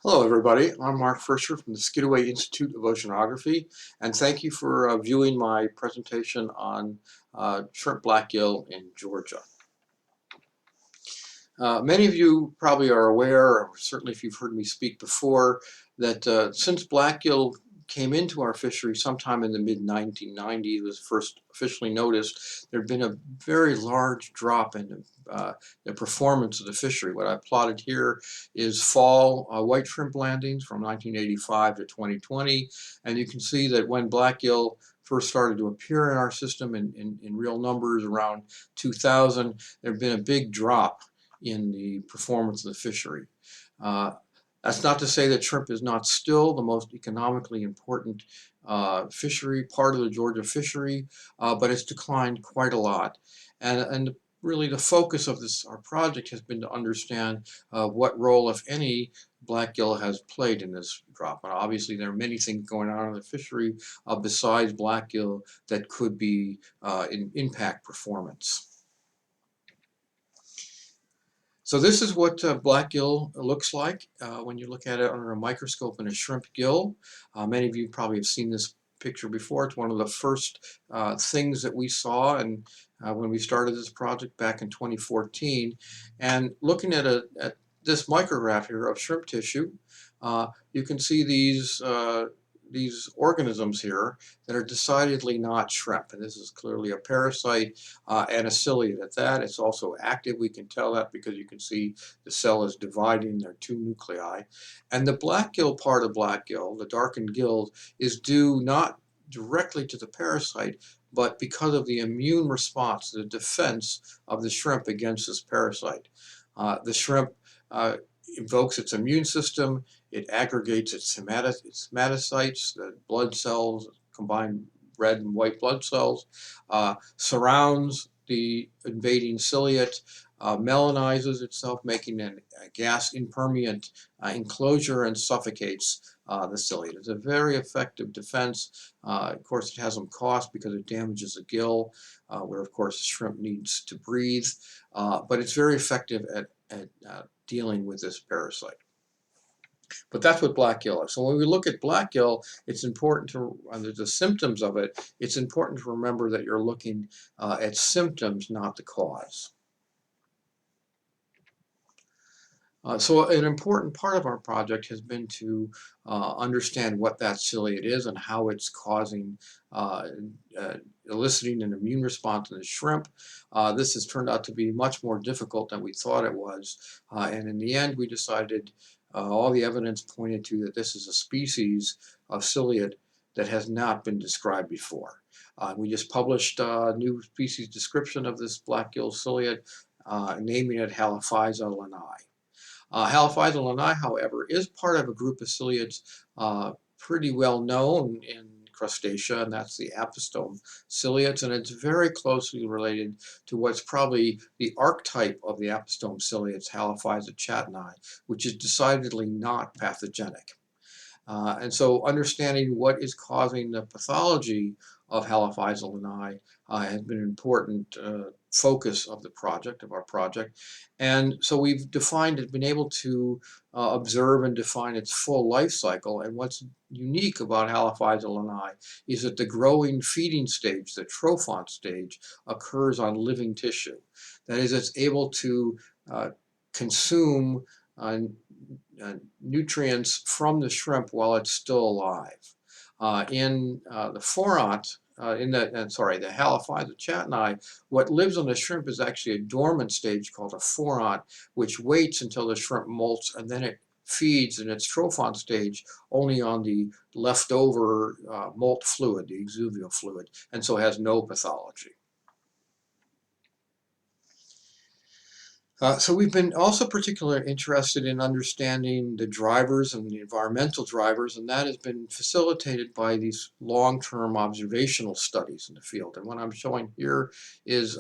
Hello everybody, I'm Marc Frischer from the Skidaway Institute of Oceanography, and thank you for viewing my presentation on shrimp black gill in Georgia. Many of you probably are aware, or certainly if you've heard me speak before, that since black gill came into our fishery sometime in the mid-1990s, was first officially noticed, there had been a very large drop in the performance of the fishery. What I plotted here is fall white shrimp landings from 1985 to 2020, and you can see that when black gill first started to appear in our system in real numbers around 2000, there had been a big drop in the performance of the fishery. That's not to say that shrimp is not still the most economically important fishery, part of the Georgia fishery, but it's declined quite a lot. And really the focus of our project has been to understand what role, if any, black gill has played in this drop. And obviously there are many things going on in the fishery besides black gill that could be impact performance. So this is what black gill looks like when you look at it under a microscope in a shrimp gill. Many of you probably have seen this picture before. It's one of the first things that we saw and when we started this project back in 2014. And looking at this micrograph here of shrimp tissue, you can see these organisms here that are decidedly not shrimp. And this is clearly a parasite and a ciliate at that. It's also active. We can tell that because you can see the cell is dividing. There are two nuclei. And the black gill part of black gill, the darkened gill, is due not directly to the parasite, but because of the immune response, the defense of the shrimp against this parasite. The shrimp invokes its immune system. It aggregates its hematocytes, the blood cells, combined red and white blood cells, surrounds the invading ciliate, melanizes itself, making a gas impermeant enclosure, and suffocates the ciliate. It's a very effective defense. Of course, it has some cost because it damages the gill, where of course the shrimp needs to breathe, but it's very effective at dealing with this parasite. But that's what black gill is. So when we look at black gill, it's important to, under the symptoms of it, it's important to remember that you're looking at symptoms, not the cause. So an important part of our project has been to understand what that ciliate is and how it's causing, eliciting an immune response in the shrimp. This has turned out to be much more difficult than we thought it was. And in the end, we decided all the evidence pointed to that this is a species of ciliate that has not been described before. We just published a new species description of this black gill ciliate, naming it Halophysa lanai. Halophysa lanai, however, is part of a group of ciliates pretty well known in Crustacea, and that's the apostome ciliates, and it's very closely related to what's probably the archetype of the apostome ciliates, Halophysa chatni, which is decidedly not pathogenic. And so understanding what is causing the pathology of Halophysa lanai has been an important focus of the project, of our project. And so we've been able to observe and define its full life cycle. And what's unique about Halophysa lanai is that the growing feeding stage, the trophont stage, occurs on living tissue. That is, it's able to consume nutrients from the shrimp while it's still alive. In the foront, the Halophysa chatni, what lives on the shrimp is actually a dormant stage called a foront, which waits until the shrimp molts, and then it feeds in its trophont stage only on the leftover molt fluid, the exuvial fluid, and so has no pathology. So we've been also particularly interested in understanding the drivers and the environmental drivers, and that has been facilitated by these long-term observational studies in the field. And what I'm showing here is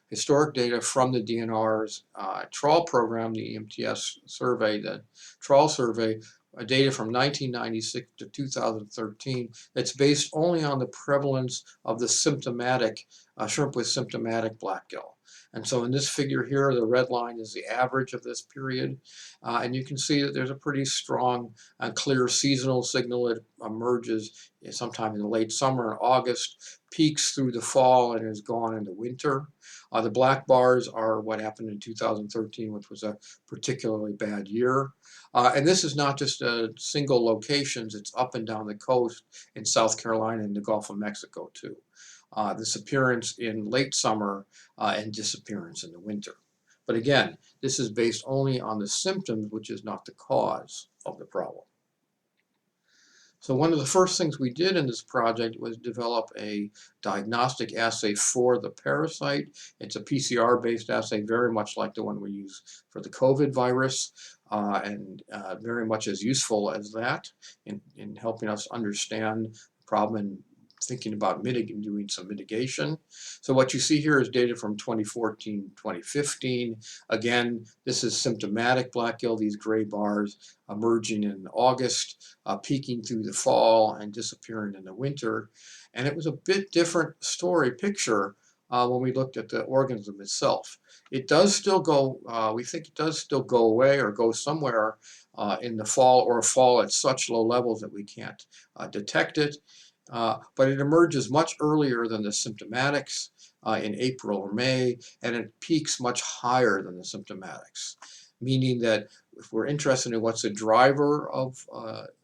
historic data from the DNR's trawl program, the EMTS survey, the trawl survey, data from 1996 to 2013 that's based only on the prevalence of the symptomatic shrimp with symptomatic black gill. And so in this figure here, the red line is the average of this period. And you can see that there's a pretty strong and clear seasonal signal. It emerges sometime in the late summer in August, peaks through the fall, and is gone in the winter. The black bars are what happened in 2013, which was a particularly bad year. And this is not just single locations, it's up and down the coast in South Carolina and the Gulf of Mexico too. This appearance in late summer and disappearance in the winter. But again, this is based only on the symptoms, which is not the cause of the problem. So one of the first things we did in this project was develop a diagnostic assay for the parasite. It's a PCR-based assay, very much like the one we use for the COVID virus, and very much as useful as that in helping us understand the problem and thinking about doing some mitigation. So what you see here is data from 2014, 2015. Again, this is symptomatic black gill, these gray bars emerging in August, peaking through the fall and disappearing in the winter. And it was a bit different story picture when we looked at the organism itself. It does still go, we think it does still go away or go somewhere in the fall, or fall at such low levels that we can't detect it. But it emerges much earlier than the symptomatics in April or May, and it peaks much higher than the symptomatics, meaning that if we're interested in what's the driver of,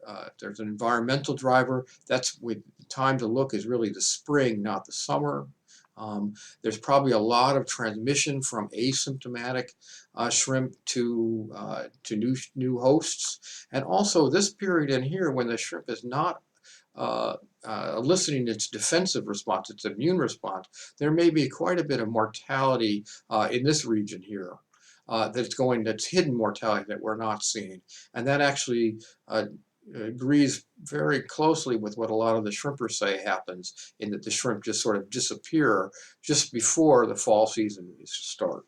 if there's an environmental driver, that's with time to look is really the spring, not the summer. There's probably a lot of transmission from asymptomatic shrimp to new hosts, and also this period in here when the shrimp is not eliciting its defensive response, its immune response, there may be quite a bit of mortality in this region here that's hidden mortality that we're not seeing. And that actually agrees very closely with what a lot of the shrimpers say happens, in that the shrimp just sort of disappear just before the fall season is to start.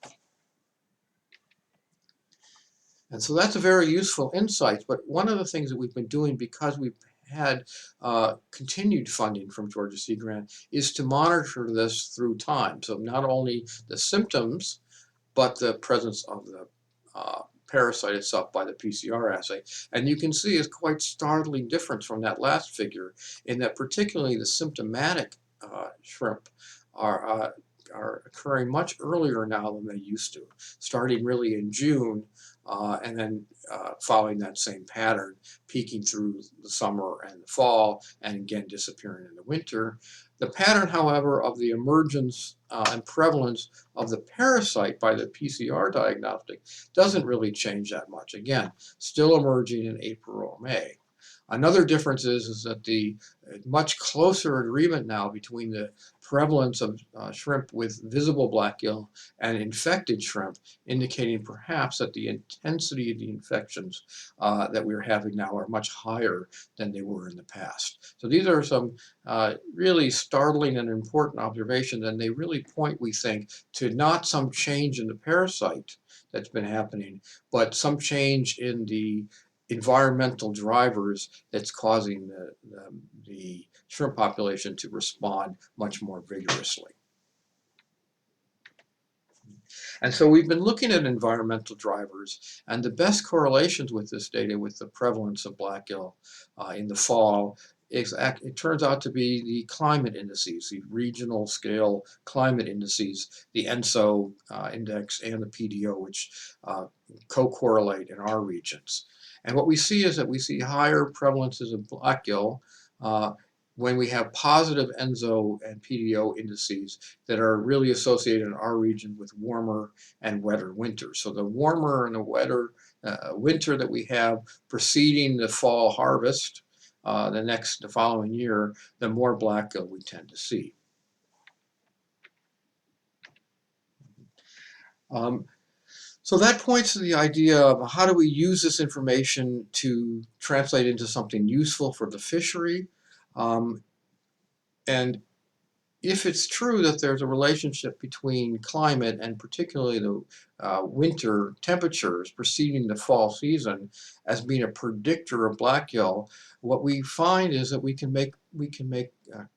And so that's a very useful insight. But one of the things that we've been doing, because we've had continued funding from Georgia Sea Grant, is to monitor this through time. So not only the symptoms, but the presence of the parasite itself by the PCR assay. And you can see it's quite startling difference from that last figure, in that particularly the symptomatic shrimp are occurring much earlier now than they used to, starting really in June, and then following that same pattern, peaking through the summer and the fall, and again disappearing in the winter. The pattern, however, of the emergence and prevalence of the parasite by the PCR diagnostic doesn't really change that much. Again, still emerging in April or May. Another difference is that the much closer agreement now between the prevalence of shrimp with visible black gill and infected shrimp, indicating perhaps that the intensity of the infections that we're having now are much higher than they were in the past. So these are some really startling and important observations, and they really point, we think, to not some change in the parasite that's been happening, but some change in the environmental drivers that's causing the shrimp population to respond much more vigorously. And so we've been looking at environmental drivers, and the best correlations with this data, with the prevalence of black gill in the fall, it turns out to be the climate indices, the regional scale climate indices, the ENSO index and the PDO, which co-correlate in our regions. And what we see is that we see higher prevalences of black gill when we have positive ENSO and PDO indices that are really associated in our region with warmer and wetter winters. So the warmer and the wetter winter that we have preceding the fall harvest, the following year, the more black gill we tend to see. So that points to the idea of how do we use this information to translate into something useful for the fishery. And if it's true that there's a relationship between climate and particularly the winter temperatures preceding the fall season as being a predictor of black gill, what we find is that we can make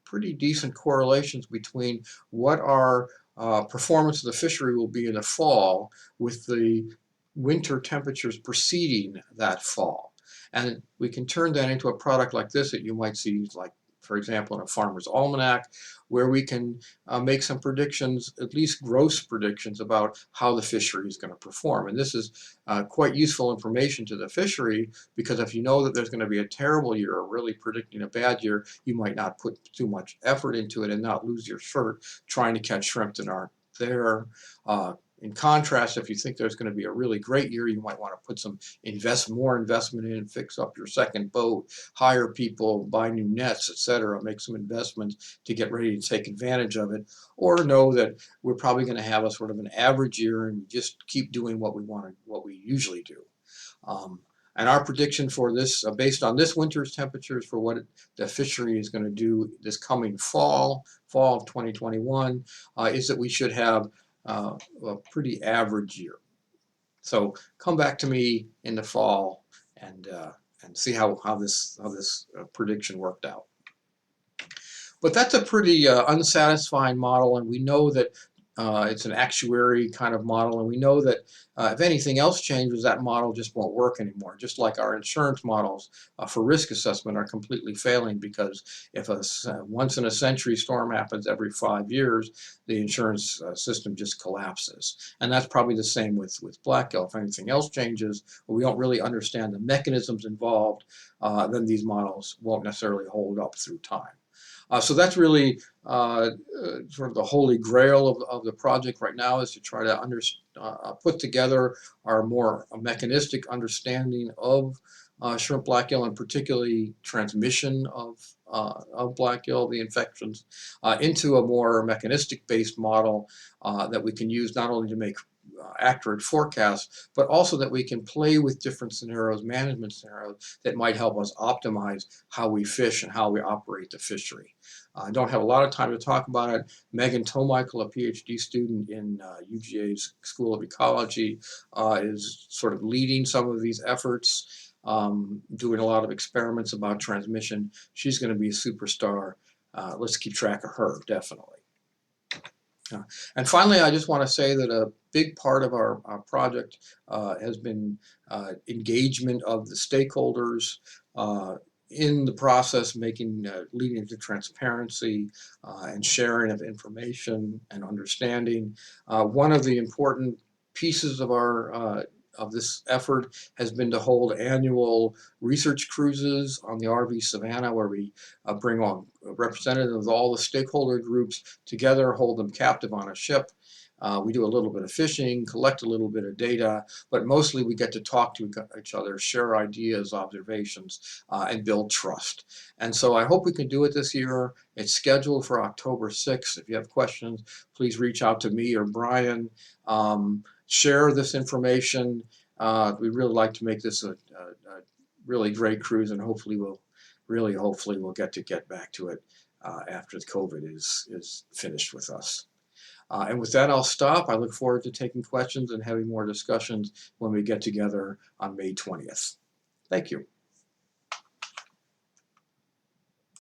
pretty decent correlations between what are performance of the fishery will be in the fall with the winter temperatures preceding that fall. And we can turn that into a product like this that you might see, like, for example, in a farmer's almanac, where we can make some predictions, at least gross predictions, about how the fishery is going to perform. And this is quite useful information to the fishery, because if you know that there's going to be a terrible year, or really predicting a bad year, you might not put too much effort into it and not lose your shirt trying to catch shrimp that aren't there. In contrast, if you think there's going to be a really great year, you might want to put some more investment in, fix up your second boat, hire people, buy new nets, etc., make some investments to get ready to take advantage of it, or know that we're probably going to have a sort of an average year and just keep doing what we usually do. And our prediction for this, based on this winter's temperatures, for what the fishery is going to do this coming fall of 2021, is that we should have a pretty average year. So come back to me in the fall and see how this prediction worked out. But that's a pretty unsatisfying model, and we know that it's an actuary kind of model, and we know that if anything else changes, that model just won't work anymore. Just like our insurance models for risk assessment are completely failing, because if a once in a century storm happens every 5 years, the insurance system just collapses. And that's probably the same with blackgill. If anything else changes, or we don't really understand the mechanisms involved, then these models won't necessarily hold up through time. So that's really sort of the holy grail of the project right now, is to try to put together our more mechanistic understanding of shrimp blackgill, and particularly transmission of blackgill, the infections, into a more mechanistic-based model that we can use not only to make accurate forecasts, but also that we can play with different scenarios, management scenarios, that might help us optimize how we fish and how we operate the fishery. I don't have a lot of time to talk about it. Megan Tomichael, a PhD student in UGA's School of Ecology, is sort of leading some of these efforts, doing a lot of experiments about transmission. She's going to be a superstar. Let's keep track of her, definitely. And finally, I just want to say that a big part of our project has been engagement of the stakeholders in the process, leading to transparency and sharing of information and understanding. One of the important pieces of this effort has been to hold annual research cruises on the RV Savannah, where we bring on representatives of all the stakeholder groups together, hold them captive on a ship. We do a little bit of fishing, collect a little bit of data, but mostly we get to talk to each other, share ideas, observations, and build trust. And so I hope we can do it this year. It's scheduled for October 6th. If you have questions, please reach out to me or Brian. Share this information. We'd really like to make this a really great cruise, and hopefully we'll get back to it after the COVID is finished with us. And with that, I'll stop. I look forward to taking questions and having more discussions when we get together on May 20th. Thank you.